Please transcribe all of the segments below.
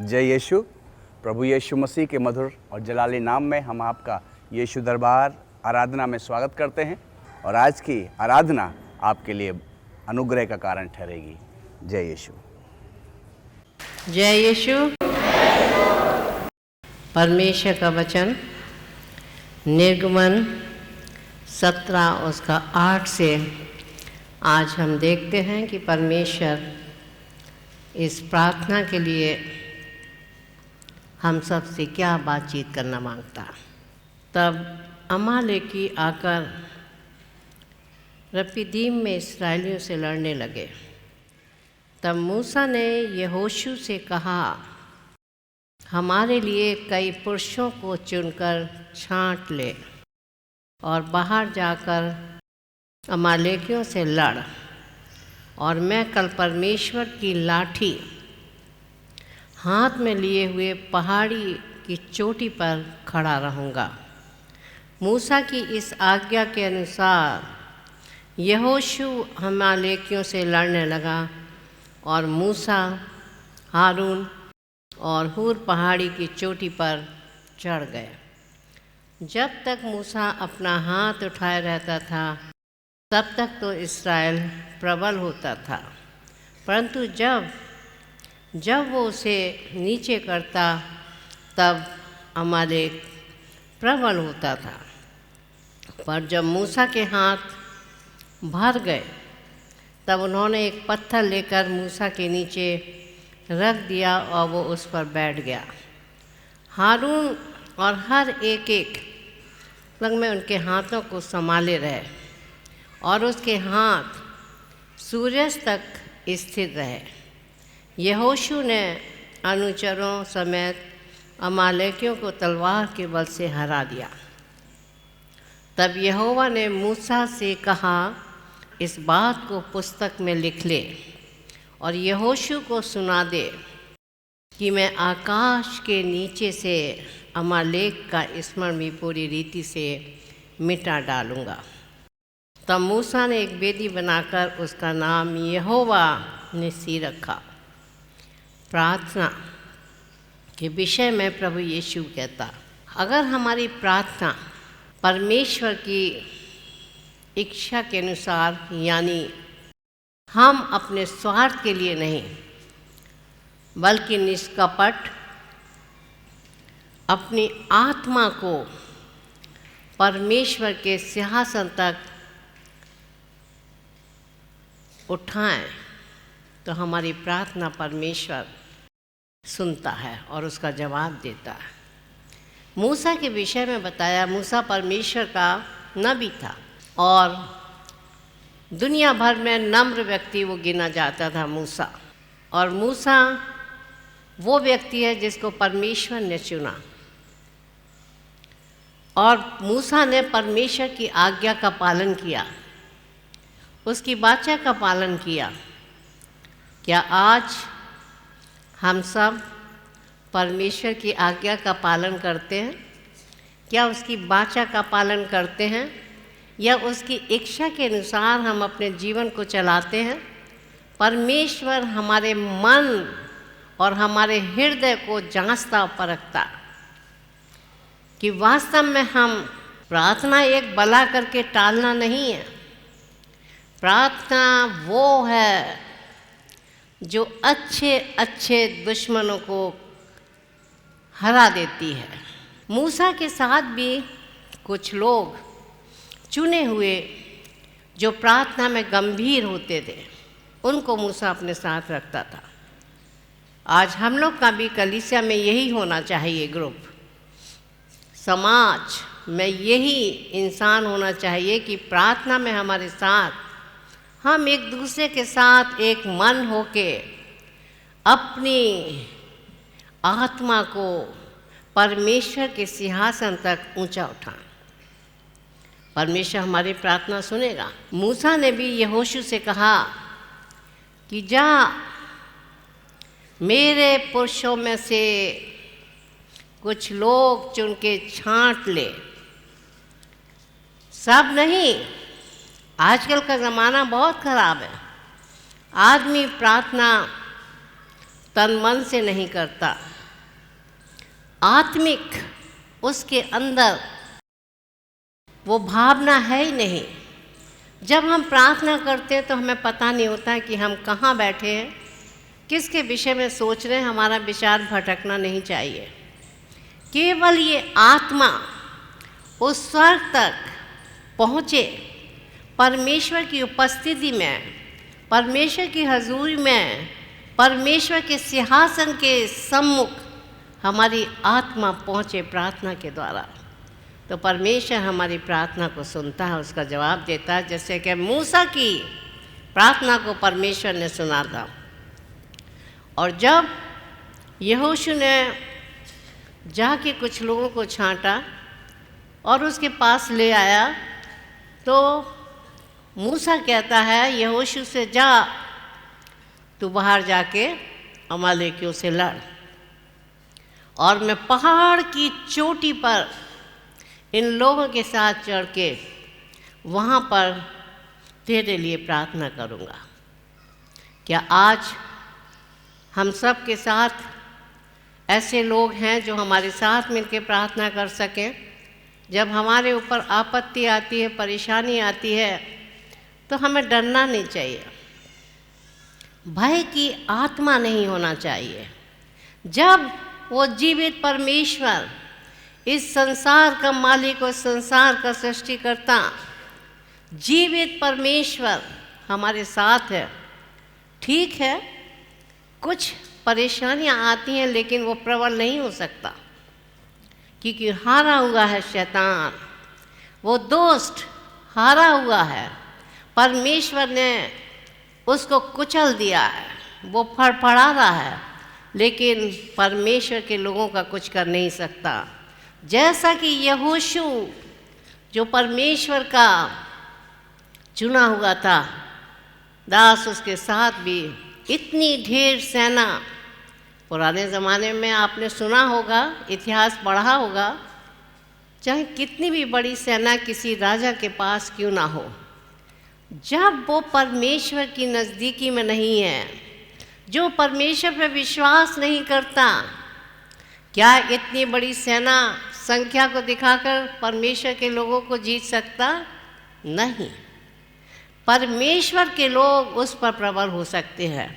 जय यीशु। प्रभु यीशु मसीह के मधुर और जलाली नाम में हम आपका यीशु दरबार आराधना में स्वागत करते हैं और आज की आराधना आपके लिए अनुग्रह का कारण ठहरेगी। जय यीशु। जय यीशु। परमेश्वर का वचन निर्गमन 17 उसका 8 से आज हम देखते हैं कि परमेश्वर इस प्रार्थना के लिए हम सब से क्या बातचीत करना मांगता। तब अमालेकी आकर रपीदीम में इस्राएलियों से लड़ने लगे। तब मूसा ने यहोशू से कहा, हमारे लिए कई पुरुषों को चुनकर छांट ले और बाहर जाकर अमालेकियों से लड़, और मैं कल परमेश्वर की लाठी हाथ में लिए हुए पहाड़ी की चोटी पर खड़ा रहूँगा। मूसा की इस आज्ञा के अनुसार यहोशू अमालेकियों से लड़ने लगा और मूसा, हारून और हूर पहाड़ी की चोटी पर चढ़ गए। जब तक मूसा अपना हाथ उठाए रहता था तब तक तो इस्राएल प्रबल होता था, परंतु जब वो उसे नीचे करता तब अमालेक प्रबल होता था। पर जब मूसा के हाथ भर गए तब उन्होंने एक पत्थर लेकर मूसा के नीचे रख दिया और वो उस पर बैठ गया। हारून और हर एक लग में उनके हाथों को संभाले रहे और उसके हाथ सूर्यास्त तक स्थिर रहे। यहोशू ने अनुचरों समेत अमालेकियों को तलवार के बल से हरा दिया। तब यहोवा ने मूसा से कहा, इस बात को पुस्तक में लिख ले और यहोशू को सुना दे कि मैं आकाश के नीचे से अमालेक का स्मरण भी पूरी रीति से मिटा डालूँगा। तब मूसा ने एक वेदी बनाकर उसका नाम यहोवा निस्सी रखा। प्रार्थना के विषय में प्रभु यीशु कहता, अगर हमारी प्रार्थना परमेश्वर की इच्छा के अनुसार, यानी हम अपने स्वार्थ के लिए नहीं बल्कि निष्कपट अपनी आत्मा को परमेश्वर के सिंहासन तक उठाएं, तो हमारी प्रार्थना परमेश्वर सुनता है और उसका जवाब देता है। मूसा के विषय में बताया, मूसा परमेश्वर का नबी था और दुनिया भर में नम्र व्यक्ति वो गिना जाता था मूसा। और मूसा वो व्यक्ति है जिसको परमेश्वर ने चुना और मूसा ने परमेश्वर की आज्ञा का पालन किया, उसकी वाचा का पालन किया। क्या आज हम सब परमेश्वर की आज्ञा का पालन करते हैं? क्या उसकी वाचा का पालन करते हैं या उसकी इच्छा के अनुसार हम अपने जीवन को चलाते हैं? परमेश्वर हमारे मन और हमारे हृदय को जांचता और परखता कि वास्तव में हम प्रार्थना एक बला करके टालना नहीं है। प्रार्थना वो है जो अच्छे अच्छे दुश्मनों को हरा देती है। मूसा के साथ भी कुछ लोग चुने हुए जो प्रार्थना में गंभीर होते थे, उनको मूसा अपने साथ रखता था। आज हम लोग का भी कलीसिया में यही होना चाहिए, ग्रुप समाज में यही इंसान होना चाहिए कि प्रार्थना में हमारे साथ हम एक दूसरे के साथ एक मन होके अपनी आत्मा को परमेश्वर के सिंहासन तक ऊंचा उठाएं। परमेश्वर हमारी प्रार्थना सुनेगा। मूसा ने भी यहोशू से कहा कि जा मेरे पुरुषों में से कुछ लोग चुन के छांट ले, सब नहीं। आजकल का ज़माना बहुत ख़राब है। आदमी प्रार्थना तन मन से नहीं करता, आत्मिक उसके अंदर वो भावना है ही नहीं। जब हम प्रार्थना करते हैं तो हमें पता नहीं होता है कि हम कहाँ बैठे हैं, किसके विषय में सोच रहे हैं। हमारा विचार भटकना नहीं चाहिए। केवल ये आत्मा उस स्वर्ग तक पहुँचे, परमेश्वर की उपस्थिति में, परमेश्वर की हजूरी में, परमेश्वर के सिंहासन के सम्मुख हमारी आत्मा पहुँचे प्रार्थना के द्वारा, तो परमेश्वर हमारी प्रार्थना को सुनता है, उसका जवाब देता है। जैसे कि मूसा की प्रार्थना को परमेश्वर ने सुना था। और जब यहोशू ने जाके कुछ लोगों को छांटा और उसके पास ले आया, तो मूसा कहता है यहोशू से, जा तू बाहर जाके अमालेकियों से लड़, और मैं पहाड़ की चोटी पर इन लोगों के साथ चढ़ के वहाँ पर तेरे लिए प्रार्थना करूँगा। क्या आज हम सब के साथ ऐसे लोग हैं जो हमारे साथ मिलकर प्रार्थना कर सकें? जब हमारे ऊपर आपत्ति आती है, परेशानी आती है, तो हमें डरना नहीं चाहिए, भय की आत्मा नहीं होना चाहिए। जब वो जीवित परमेश्वर, इस संसार का मालिक और संसार का सृष्टिकर्ता, जीवित परमेश्वर हमारे साथ है, ठीक है कुछ परेशानियां आती हैं, लेकिन वो प्रबल नहीं हो सकता, क्योंकि हारा हुआ है शैतान, वो दोस्त हारा हुआ है। परमेश्वर ने उसको कुचल दिया है, वो फड़फड़ा रहा है, लेकिन परमेश्वर के लोगों का कुछ कर नहीं सकता। जैसा कि यहोशू जो परमेश्वर का चुना हुआ था दास, उसके साथ भी इतनी ढेर सेना, पुराने ज़माने में आपने सुना होगा, इतिहास पढ़ा होगा, चाहे कितनी भी बड़ी सेना किसी राजा के पास क्यों ना हो, जब वो परमेश्वर की नज़दीकी में नहीं है, जो परमेश्वर पर विश्वास नहीं करता, क्या इतनी बड़ी सेना संख्या को दिखाकर परमेश्वर के लोगों को जीत सकता? नहीं। परमेश्वर के लोग उस पर प्रबल हो सकते हैं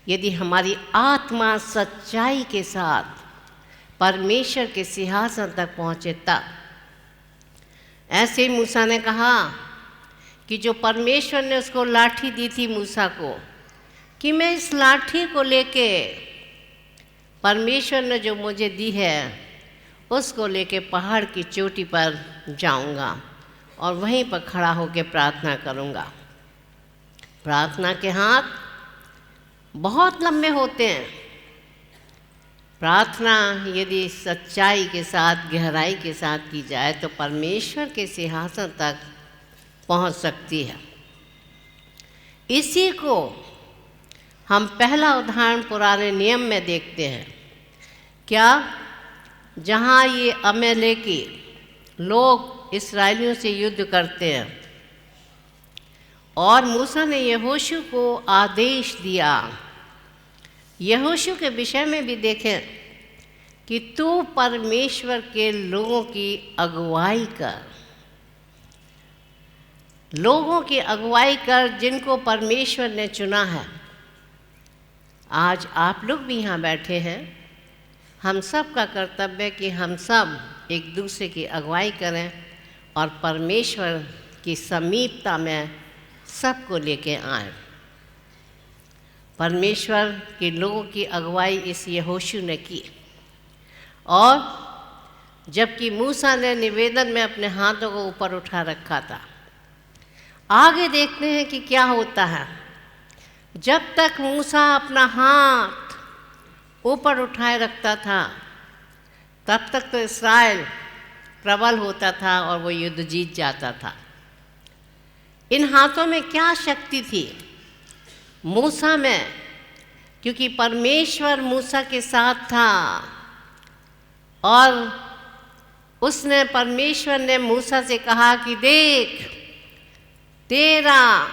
यदि हमारी आत्मा सच्चाई के साथ परमेश्वर के सिंहासन तक पहुँचे तब। ऐसे ही मूसा ने कहा कि जो परमेश्वर ने उसको लाठी दी थी मूसा को, कि मैं इस लाठी को लेके, परमेश्वर ने जो मुझे दी है उसको लेके पहाड़ की चोटी पर जाऊंगा और वहीं पर खड़ा होकर प्रार्थना करूंगा। प्रार्थना के हाथ बहुत लंबे होते हैं। प्रार्थना यदि सच्चाई के साथ, गहराई के साथ की जाए तो परमेश्वर के सिंहासन तक पहुंच सकती है। इसी को हम पहला उदाहरण पुराने नियम में देखते हैं। क्या? जहाँ ये अमालेकी लोग इस्राएलियों से युद्ध करते हैं और मूसा ने यहोशू को आदेश दिया। यहोशू के विषय में भी देखें कि तू परमेश्वर के लोगों की अगुवाई कर, लोगों की अगुवाई कर जिनको परमेश्वर ने चुना है। आज आप लोग भी यहाँ बैठे हैं, हम सब का कर्तव्य है कि हम सब एक दूसरे की अगुवाई करें और परमेश्वर की समीपता में सबको लेके आएं। परमेश्वर के लोगों की अगुवाई इस यहोशू ने की, और जबकि मूसा ने निवेदन में अपने हाथों को ऊपर उठा रखा था। आगे देखते हैं कि क्या होता है। जब तक मूसा अपना हाथ ऊपर उठाए रखता था तब तक तो इस्राएल प्रबल होता था और वो युद्ध जीत जाता था। इन हाथों में क्या शक्ति थी? मूसा में, क्योंकि परमेश्वर मूसा के साथ था और परमेश्वर ने मूसा से कहा कि देख, तेरा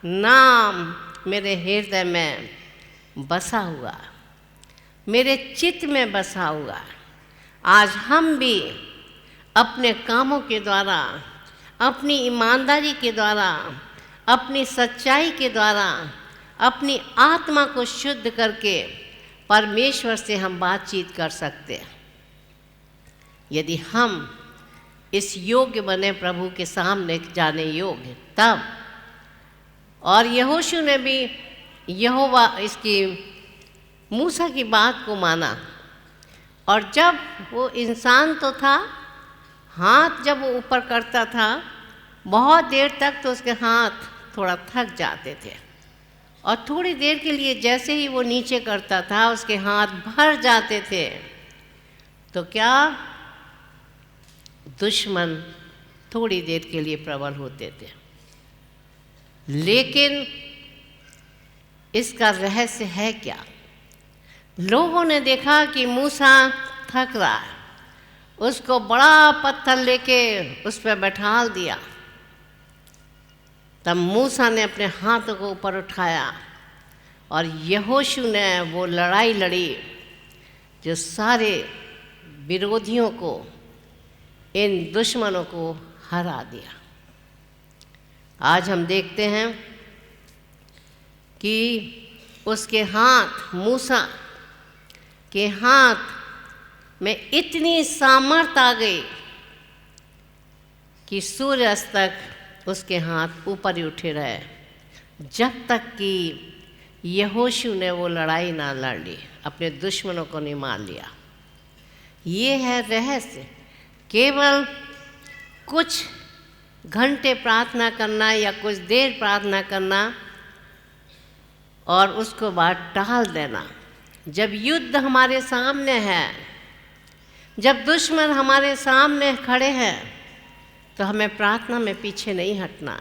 नाम मेरे हृदय में बसा हुआ, मेरे चित्त में बसा हुआ। आज हम भी अपने कामों के द्वारा, अपनी ईमानदारी के द्वारा, अपनी सच्चाई के द्वारा, अपनी आत्मा को शुद्ध करके परमेश्वर से हम बातचीत कर सकते हैं। यदि हम इस योग्य बने, प्रभु के सामने जाने योग्य, तब। और यहोशू ने भी यहोवा इसकी मूसा की बात को माना, और जब वो इंसान तो था, हाथ जब वो ऊपर करता था बहुत देर तक तो उसके हाथ थोड़ा थक जाते थे, और थोड़ी देर के लिए जैसे ही वो नीचे करता था उसके हाथ भर जाते थे। तो क्या दुश्मन थोड़ी देर के लिए प्रबल होते थे, लेकिन इसका रहस्य है क्या? लोगों ने देखा कि मूसा थक रहा है, उसको बड़ा पत्थर लेके उस पर बैठा दिया। तब मूसा ने अपने हाथों को ऊपर उठाया और यहोशू ने वो लड़ाई लड़ी जो सारे विरोधियों को, इन दुश्मनों को हरा दिया। आज हम देखते हैं कि उसके हाथ, मूसा के हाथ में इतनी सामर्थ आ गई कि सूर्यास्त तक उसके हाथ ऊपर ही उठे रहे, जब तक कि यहोशू ने वो लड़ाई ना लड़ ली, अपने दुश्मनों को नहीं मार लिया। ये है रहस्य। केवल कुछ घंटे प्रार्थना करना या कुछ देर प्रार्थना करना और उसको बाद टाल देना। जब युद्ध हमारे सामने है, जब दुश्मन हमारे सामने खड़े हैं, तो हमें प्रार्थना में पीछे नहीं हटना।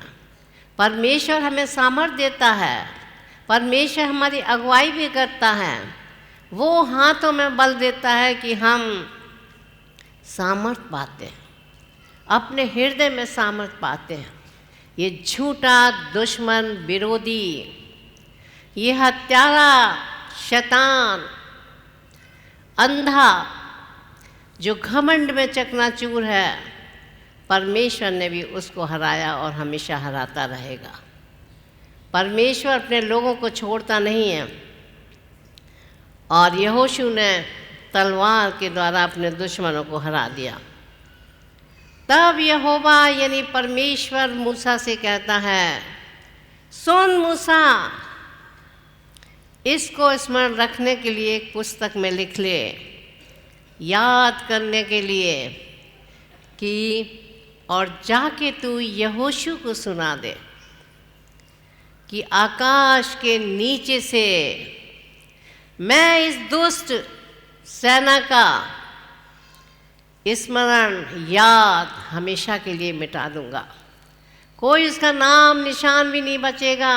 परमेश्वर हमें सामर्थ देता है, परमेश्वर हमारी अगुवाई भी करता है, वो हाथों में बल देता है कि हम सामर्थ पाते हैं, अपने हृदय में सामर्थ पाते हैं। ये झूठा दुश्मन, विरोधी, ये हत्यारा, शैतान, अंधा, जो घमंड में चकनाचूर है, परमेश्वर ने भी उसको हराया और हमेशा हराता रहेगा। परमेश्वर अपने लोगों को छोड़ता नहीं है, और यहोशू ने तलवार के द्वारा अपने दुश्मनों को हरा दिया। तब यहोवा यानी परमेश्वर मूसा से कहता है, सुन मूसा, इसको स्मरण रखने के लिए एक पुस्तक में लिख ले, याद करने के लिए कि, और जाके तू यहोशू को सुना दे कि आकाश के नीचे से मैं इस दुष्ट सेना का स्मरण, याद हमेशा के लिए मिटा दूंगा। कोई उसका नाम निशान भी नहीं बचेगा,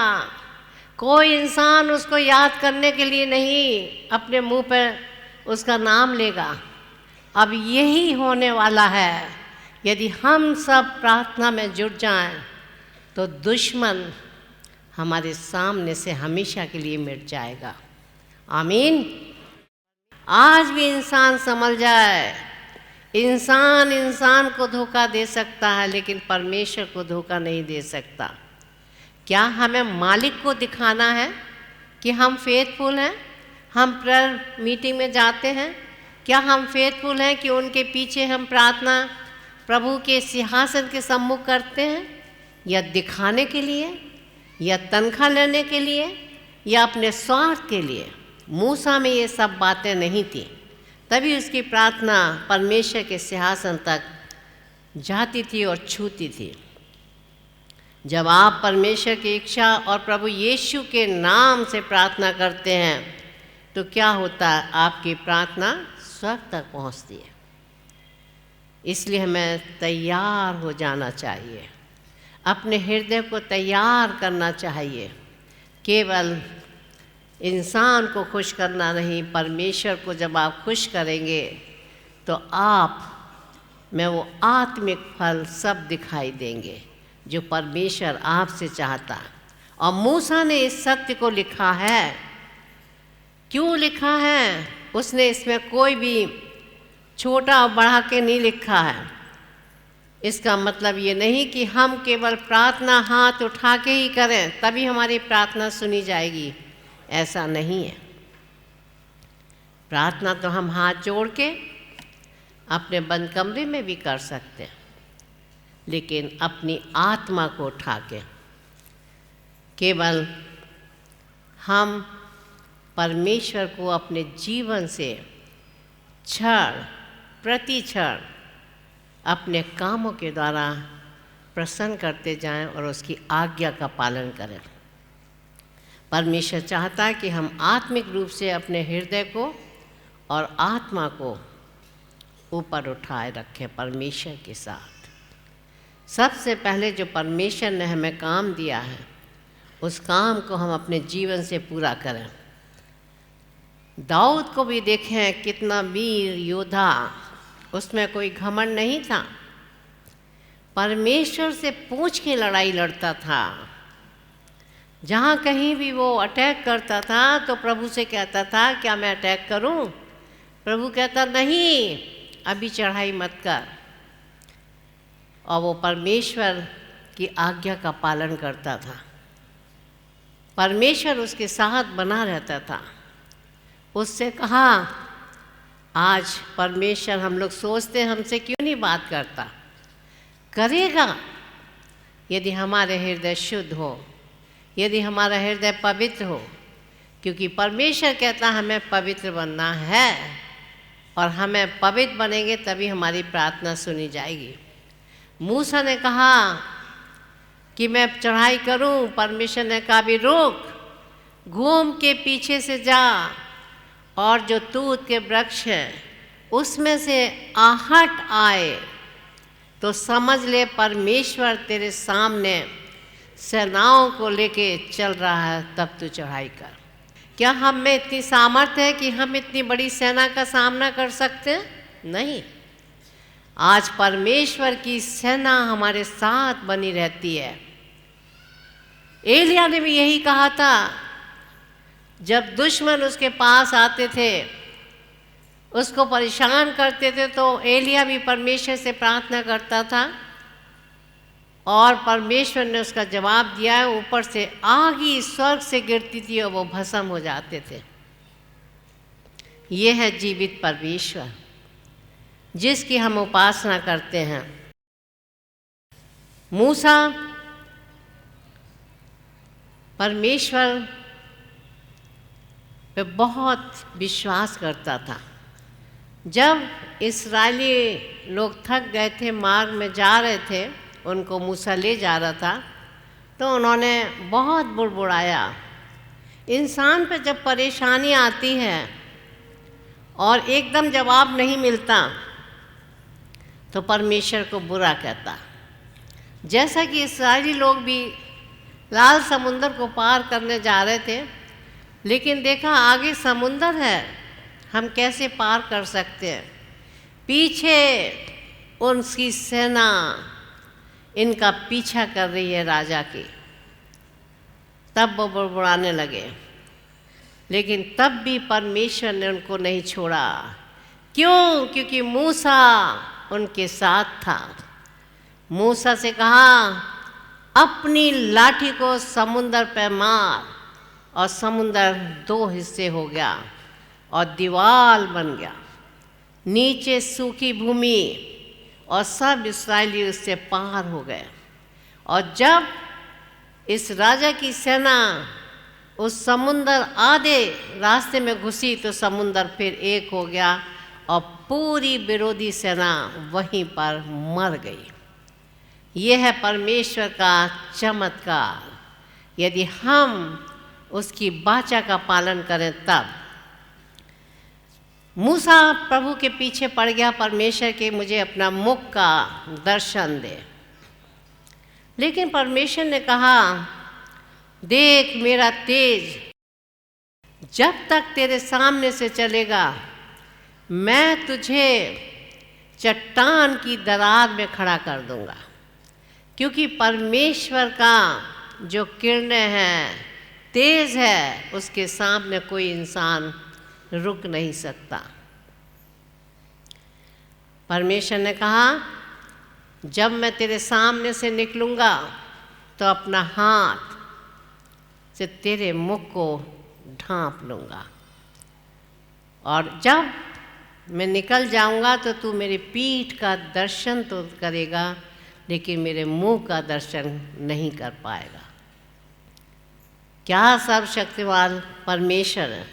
कोई इंसान उसको याद करने के लिए नहीं अपने मुंह पर उसका नाम लेगा। अब यही होने वाला है, यदि हम सब प्रार्थना में जुट जाएं तो दुश्मन हमारे सामने से हमेशा के लिए मिट जाएगा। आमीन। आज भी इंसान समझ जाए, इंसान को धोखा दे सकता है, लेकिन परमेश्वर को धोखा नहीं दे सकता। क्या हमें मालिक को दिखाना है कि हम फेथफुल हैं? हम प्रेयर मीटिंग में जाते हैं, क्या हम फेथफुल हैं कि उनके पीछे हम प्रार्थना प्रभु के सिंहासन के सम्मुख करते हैं, या दिखाने के लिए, या तनख्वाह लेने के लिए, या अपने स्वार्थ के लिए? मूसा में ये सब बातें नहीं थी, तभी उसकी प्रार्थना परमेश्वर के सिंहासन तक जाती थी और छूती थी। जब आप परमेश्वर की इच्छा और प्रभु यीशु के नाम से प्रार्थना करते हैं तो क्या होता है? आपकी प्रार्थना स्वर्ग तक पहुंचती है। इसलिए हमें तैयार हो जाना चाहिए, अपने हृदय को तैयार करना चाहिए। केवल इंसान को खुश करना नहीं, परमेश्वर को जब आप खुश करेंगे तो आप में वो आत्मिक फल सब दिखाई देंगे जो परमेश्वर आपसे चाहता है। और मूसा ने इस सत्य को लिखा है। क्यों लिखा है? उसने इसमें कोई भी छोटा और बढ़ा के नहीं लिखा है। इसका मतलब ये नहीं कि हम केवल प्रार्थना हाथ उठा के ही करें तभी हमारी प्रार्थना सुनी जाएगी, ऐसा नहीं है। प्रार्थना तो हम हाथ जोड़ के अपने बंद कमरे में भी कर सकते हैं, लेकिन अपनी आत्मा को उठा के केवल हम परमेश्वर को अपने जीवन से क्षण प्रति क्षण अपने कामों के द्वारा प्रसन्न करते जाएं और उसकी आज्ञा का पालन करें। परमेश्वर चाहता है कि हम आत्मिक रूप से अपने हृदय को और आत्मा को ऊपर उठाए रखें परमेश्वर के साथ। सबसे पहले जो परमेश्वर ने हमें काम दिया है उस काम को हम अपने जीवन से पूरा करें। दाऊद को भी देखें, कितना वीर योद्धा, उसमें कोई घमंड नहीं था, परमेश्वर से पूछ के लड़ाई लड़ता था। जहाँ कहीं भी वो अटैक करता था तो प्रभु से कहता था क्या मैं अटैक करूं? प्रभु कहता नहीं, अभी चढ़ाई मत कर। और वो परमेश्वर की आज्ञा का पालन करता था। परमेश्वर उसके साथ बना रहता था। उससे कहा, आज परमेश्वर, हम लोग सोचते हैं हमसे क्यों नहीं बात करता, करेगा यदि हमारे हृदय शुद्ध हो, यदि हमारा हृदय पवित्र हो, क्योंकि परमेश्वर कहता हमें पवित्र बनना है और हमें पवित्र बनेंगे तभी हमारी प्रार्थना सुनी जाएगी। मूसा ने कहा कि मैं चढ़ाई करूं, परमेश्वर ने कहा भी रुक, घूम के पीछे से जा और जो तूत के वृक्ष हैं उसमें से आहट आए तो समझ ले परमेश्वर तेरे सामने सेनाओं को लेके चल रहा है, तब तू चढ़ाई कर। क्या हम में इतनी सामर्थ्य है कि हम इतनी बड़ी सेना का सामना कर सकते हैं? नहीं। आज परमेश्वर की सेना हमारे साथ बनी रहती है। एलिया ने भी यही कहा था, जब दुश्मन उसके पास आते थे, उसको परेशान करते थे, तो एलिया भी परमेश्वर से प्रार्थना करता था और परमेश्वर ने उसका जवाब दिया है। ऊपर से आग ही स्वर्ग से गिरती थी और वो भस्म हो जाते थे। ये है जीवित परमेश्वर जिसकी हम उपासना करते हैं। मूसा परमेश्वर पे बहुत विश्वास करता था। जब इस्राएली लोग थक गए थे, मार्ग में जा रहे थे, उनको मूसा ले जा रहा था, तो उन्होंने बहुत बुड़बुड़ाया। इंसान पे जब परेशानी आती है और एकदम जवाब नहीं मिलता तो परमेश्वर को बुरा कहता। जैसा कि इस्राएली लोग भी लाल समुंदर को पार करने जा रहे थे, लेकिन देखा आगे समुंदर है, हम कैसे पार कर सकते हैं? पीछे उनकी सेना इनका पीछा कर रही है राजा की। तब वो बुड़बुड़ाने लगे, लेकिन तब भी परमेश्वर ने उनको नहीं छोड़ा। क्यों? क्योंकि मूसा उनके साथ था। मूसा से कहा, अपनी लाठी को समुंदर पे मार, और समुंदर 2 हिस्से हो गया और दीवार बन गया। नीचे सूखी भूमि और सब इस्राएली उससे पार हो गए। और जब इस राजा की सेना उस समुंदर आधे रास्ते में घुसी तो समुंदर फिर एक हो गया और पूरी विरोधी सेना वहीं पर मर गई। यह है परमेश्वर का चमत्कार। यदि हम उसकी वाचा का पालन करें तब। मूसा प्रभु के पीछे पड़ गया, परमेश्वर के मुझे अपना मुख का दर्शन दे। लेकिन परमेश्वर ने कहा, देख मेरा तेज जब तक तेरे सामने से चलेगा, मैं तुझे चट्टान की दरार में खड़ा कर दूंगा। क्योंकि परमेश्वर का जो किरणें हैं तेज है, उसके सामने कोई इंसान रुक नहीं सकता। परमेश्वर ने कहा, जब मैं तेरे सामने से निकलूँगा तो अपना हाथ से तेरे मुख को ढांप लूँगा, और जब मैं निकल जाऊँगा तो तू मेरी पीठ का दर्शन तो करेगा, लेकिन मेरे मुंह का दर्शन नहीं कर पाएगा। क्या सर्वशक्तिमान परमेश्वर है।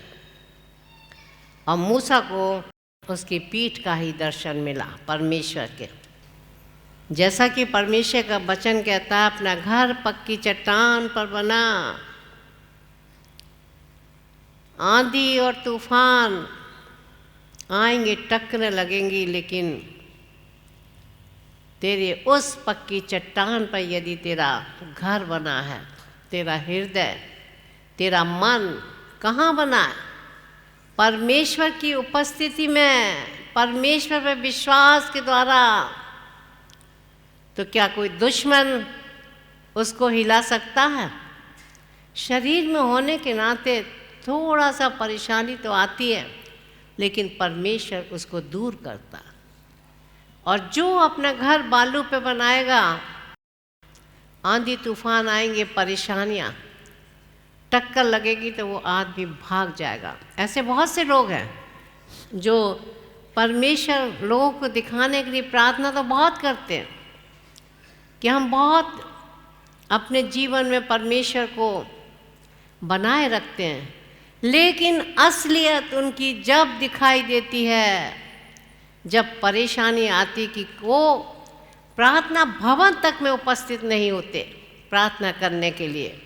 और मूसा को उसकी पीठ का ही दर्शन मिला परमेश्वर के। जैसा कि परमेश्वर का वचन कहता है, अपना घर पक्की चट्टान पर बना, आंधी और तूफान आएंगे, टकने लगेंगी, लेकिन तेरे उस पक्की चट्टान पर यदि तेरा घर बना है, तेरा हृदय, तेरा मन कहाँ बना है? परमेश्वर की उपस्थिति में, परमेश्वर पर विश्वास के द्वारा। तो क्या कोई दुश्मन उसको हिला सकता है? शरीर में होने के नाते थोड़ा सा परेशानी तो आती है, लेकिन परमेश्वर उसको दूर करता। और जो अपना घर बालू पे बनाएगा, आंधी तूफान आएंगे, परेशानियाँ, टक्कर लगेगी तो वो आदमी भाग जाएगा। ऐसे बहुत से लोग हैं जो परमेश्वर लोगों को दिखाने के लिए प्रार्थना तो बहुत करते हैं कि हम बहुत अपने जीवन में परमेश्वर को बनाए रखते हैं, लेकिन असलियत उनकी जब दिखाई देती है, जब परेशानी आती कि वो प्रार्थना भवन तक में उपस्थित नहीं होते प्रार्थना करने के लिए।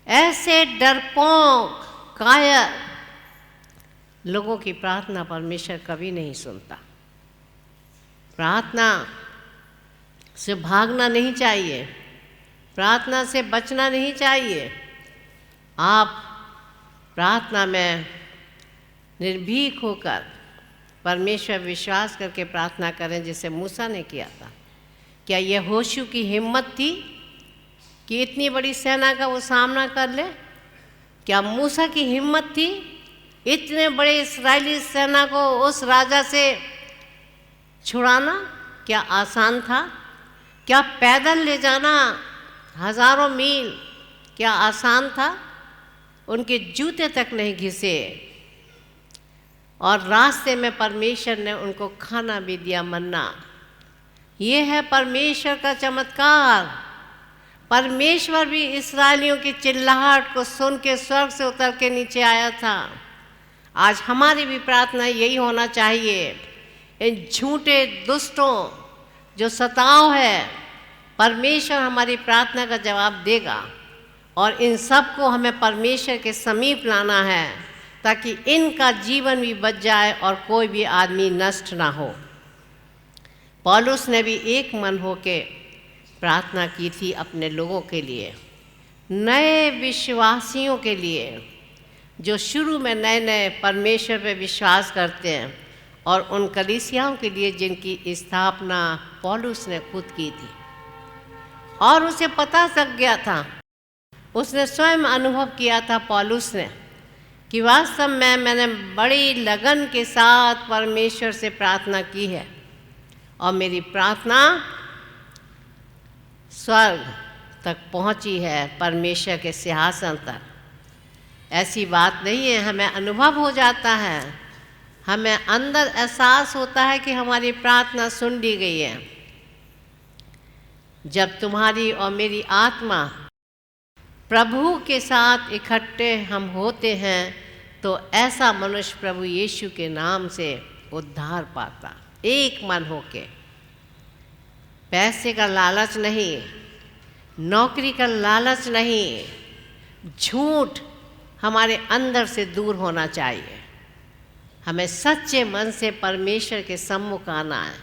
ऐसे डरपोक कायर लोगों की प्रार्थना परमेश्वर कभी नहीं सुनता। प्रार्थना से भागना नहीं चाहिए, प्रार्थना से बचना नहीं चाहिए। आप प्रार्थना में निर्भीक होकर परमेश्वर विश्वास करके प्रार्थना करें, जैसे मूसा ने किया था। क्या यहोशू की हिम्मत थी कि इतनी बड़ी सेना का वो सामना कर ले? क्या मूसा की हिम्मत थी इतने बड़े इस्राएली सेना को उस राजा से छुड़ाना? क्या आसान था? क्या पैदल ले जाना हजारों मील क्या आसान था? उनके जूते तक नहीं घिसे, और रास्ते में परमेश्वर ने उनको खाना भी दिया, मन्ना। ये है परमेश्वर का चमत्कार। परमेश्वर भी इस्राएलियों की चिल्लाहट को सुन के स्वर्ग से उतर के नीचे आया था। आज हमारी भी प्रार्थना यही होना चाहिए। इन झूठे दुष्टों जो सताव है, परमेश्वर हमारी प्रार्थना का जवाब देगा, और इन सब को हमें परमेश्वर के समीप लाना है, ताकि इनका जीवन भी बच जाए और कोई भी आदमी नष्ट ना हो। पौलुस ने भी एक मन होके प्रार्थना की थी अपने लोगों के लिए, नए विश्वासियों के लिए जो शुरू में नए नए परमेश्वर पे विश्वास करते हैं, और उन कलीसियाओं के लिए जिनकी स्थापना पौलुस ने खुद की थी। और उसे पता लग गया था, उसने स्वयं अनुभव किया था पौलुस ने, कि वास्तव में मैंने बड़ी लगन के साथ परमेश्वर से प्रार्थना की है, और मेरी प्रार्थना स्वर्ग तक पहुंची है, परमेश्वर के सिंहासन तक। ऐसी बात नहीं है, हमें अनुभव हो जाता है, हमें अंदर एहसास होता है कि हमारी प्रार्थना सुन ली गई है। जब तुम्हारी और मेरी आत्मा प्रभु के साथ इकट्ठे हम होते हैं, तो ऐसा मनुष्य प्रभु यीशु के नाम से उद्धार पाता, एक मन होके। पैसे का लालच नहीं, नौकरी का लालच नहीं, झूठ हमारे अंदर से दूर होना चाहिए। हमें सच्चे मन से परमेश्वर के सम्मुख आना है,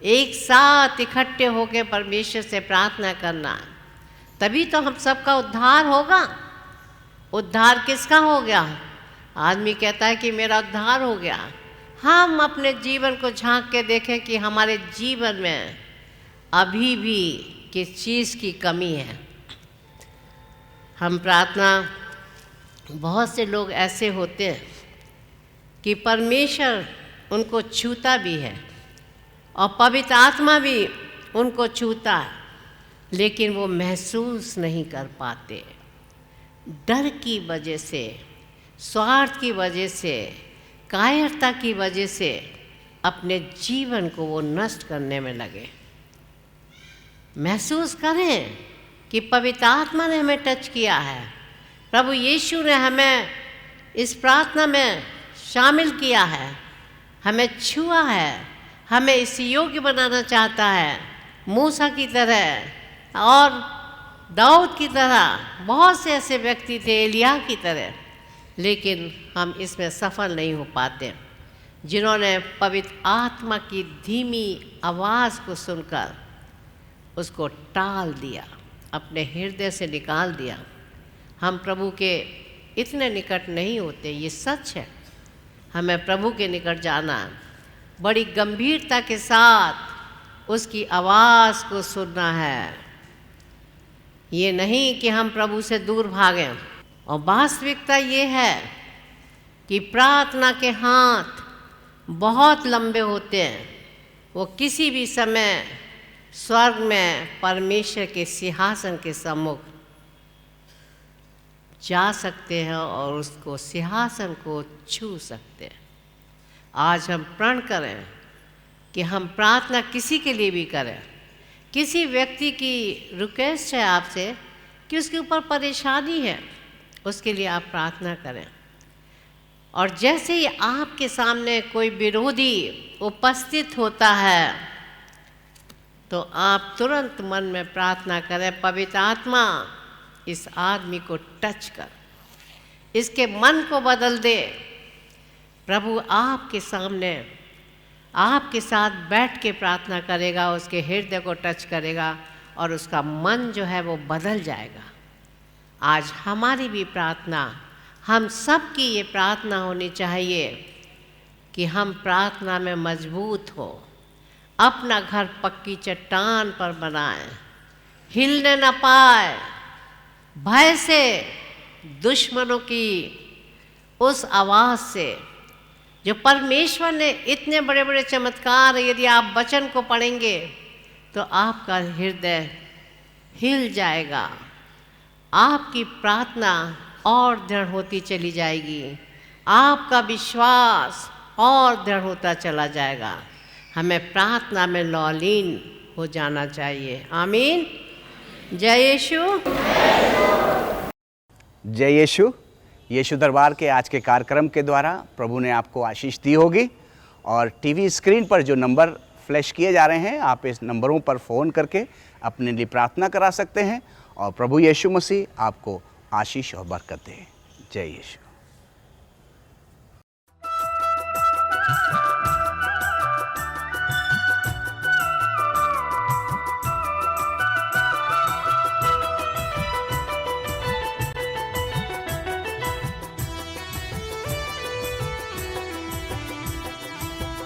एक साथ इकट्ठे होकर परमेश्वर से प्रार्थना करना है, तभी तो हम सबका उद्धार होगा। उद्धार किसका हो गया? आदमी कहता है कि मेरा उद्धार हो गया। हम अपने जीवन को झांक के देखें कि हमारे जीवन में अभी भी किस चीज़ की कमी है। हम प्रार्थना, बहुत से लोग ऐसे होते हैं कि परमेश्वर उनको छूता भी है, और पवित्र आत्मा भी उनको छूता है, लेकिन वो महसूस नहीं कर पाते। डर की वजह से, स्वार्थ की वजह से, कायरता की वजह से अपने जीवन को वो नष्ट करने में लगे। महसूस करें कि पवित्र आत्मा ने हमें टच किया है, प्रभु यीशु ने हमें इस प्रार्थना में शामिल किया है, हमें छुआ है, हमें इस योग्य बनाना चाहता है, मूसा की तरह और दाऊद की तरह। बहुत से ऐसे व्यक्ति थे, एलिया की तरह, लेकिन हम इसमें सफल नहीं हो पाते, जिन्होंने पवित्र आत्मा की धीमी आवाज़ को सुनकर उसको टाल दिया, अपने हृदय से निकाल दिया। हम प्रभु के इतने निकट नहीं होते, ये सच है। हमें प्रभु के निकट जाना, बड़ी गंभीरता के साथ उसकी आवाज़ को सुनना है। ये नहीं कि हम प्रभु से दूर भागें। और वास्तविकता ये है कि प्रार्थना के हाथ बहुत लंबे होते हैं। वो किसी भी समय स्वर्ग में परमेश्वर के सिंहासन के सम्मुख जा सकते हैं और उसको सिंहासन को छू सकते हैं। आज हम प्रण करें कि हम प्रार्थना किसी के लिए भी करें। किसी व्यक्ति की रिक्वेस्ट है आपसे कि उसके ऊपर परेशानी है, उसके लिए आप प्रार्थना करें। और जैसे ही आपके सामने कोई विरोधी उपस्थित होता है, तो आप तुरंत मन में प्रार्थना करें, पवित्र आत्मा इस आदमी को टच कर, इसके मन को बदल दे। प्रभु आपके सामने आपके साथ बैठ के प्रार्थना करेगा, उसके हृदय को टच करेगा और उसका मन जो है वो बदल जाएगा। आज हमारी भी प्रार्थना, हम सब की ये प्रार्थना होनी चाहिए कि हम प्रार्थना में मजबूत हो, अपना घर पक्की चट्टान पर बनाएं, हिलने न पाए, भय से, दुश्मनों की उस आवाज़ से। जो परमेश्वर ने इतने बड़े बड़े चमत्कार, यदि आप वचन को पढ़ेंगे तो आपका हृदय हिल जाएगा, आपकी प्रार्थना और दृढ़ होती चली जाएगी, आपका विश्वास और दृढ़ होता चला जाएगा। हमें प्रार्थना में लौलीन हो जाना चाहिए। आमीन। जय यीशु। जय यीशु। यीशु दरबार के आज के कार्यक्रम के द्वारा प्रभु ने आपको आशीष दी होगी। और टीवी स्क्रीन पर जो नंबर फ्लैश किए जा रहे हैं, आप इस नंबरों पर फ़ोन करके अपने लिए प्रार्थना करा सकते हैं और प्रभु यीशु मसीह आपको आशीष और बरकत दे। जय यीशु।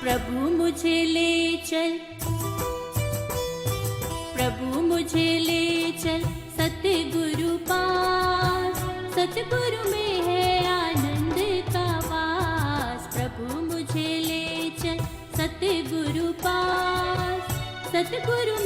प्रभु मुझे ले चल, प्रभु मुझे ले चल सतगुरु पास, सतगुरु में है आनंद का वास। प्रभु मुझे ले चल सतगुरु पास, सतगुरु